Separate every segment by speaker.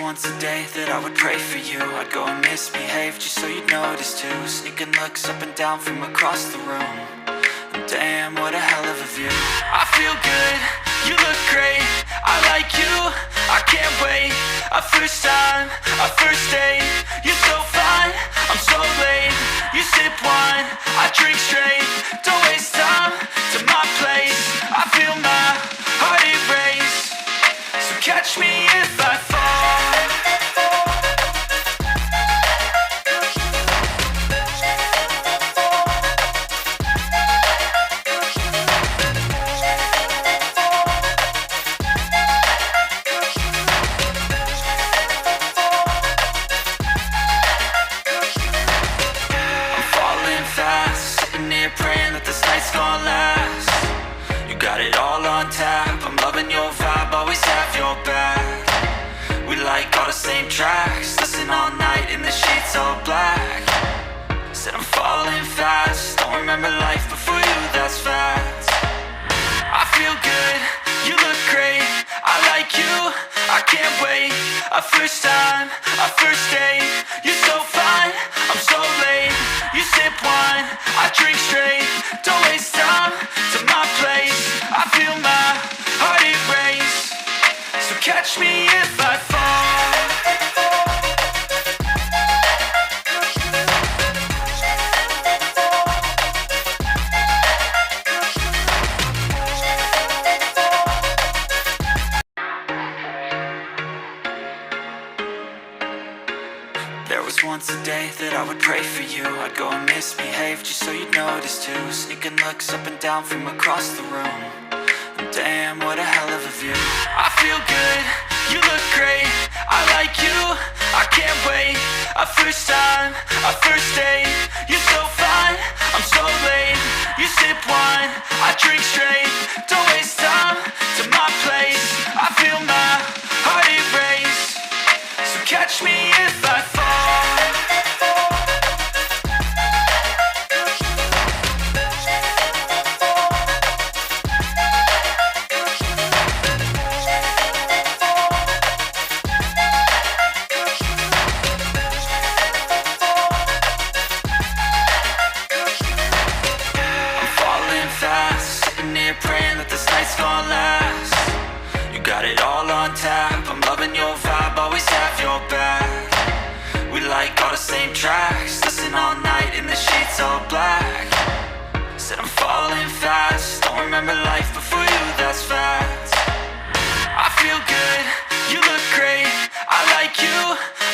Speaker 1: once a day that I would pray for you. I'd go and misbehave just so you'd notice too. Sneaking looks up and down from across the room. And damn, what a hell of a view. I feel good, you look great, I like you, I can't wait. A first time, a first date, you're so fine, I'm so late. You sip wine, I drink straight. Don't waste time to my place. I feel my heart erase. So catch me if I fall. Praying that this night's gonna last. You got it all on tap, I'm loving your vibe, always have your back. We like all the same tracks, listen all night in the sheets all black. Said I'm falling fast, don't remember life before you, that's fact. I feel good, you look great, I like you, I can't wait. A first time, a first date, you're so fine, I'm so late. You sip wine, I drink straight. Don't waste time to my place. I feel my heart erase. So catch me if I fall. There was once a day that I would pray for you. I'd go and misbehave just so you'd notice too. Sneaking looks up and down from across the room. And damn, what a hell of a view. I feel good, you look great, I like you, I can't wait. A first time, a first date, you're so fine, I'm so late. You sip wine, I drink straight. Don't waste time to my place. I feel my heart erase. So catch me if I fall. Praying that this night's gonna last. You got it all on tap, I'm loving your vibe, always have your back. We like all the same tracks, listen all night in the sheets all black. Said I'm falling fast, don't remember life before you, that's fact. I feel good, you look great, I like you,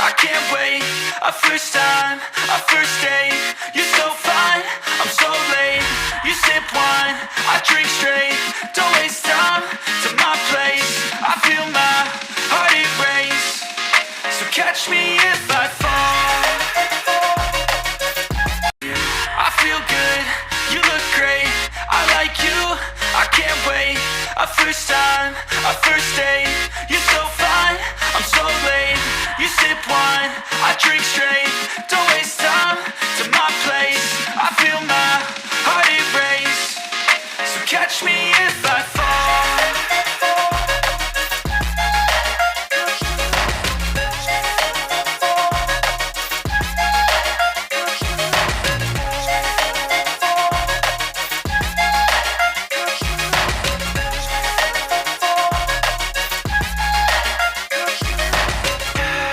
Speaker 1: I can't wait. A first time, a first date, you're so fine, I'm so late. You sip wine, I drink straight. Don't waste time to my place. I feel my heart erase. So catch me if I fall. I feel good, you look great, I like you, I can't wait. A first time, a first date, you're so fine, I'm so late. You sip wine, I drink straight. Don't waste time to my place. I feel my heart erase. So catch me if I fall.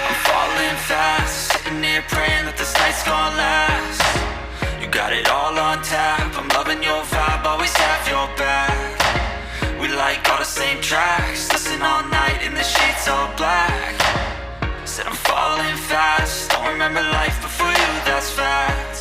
Speaker 1: I'm falling fast, sitting here praying that this night's gonna last. You got it all on tap, I'm loving your vibe, always have your back. We like all the same tracks, listen all night in the sheets all black. Said I'm falling fast, don't remember life before you, that's fact.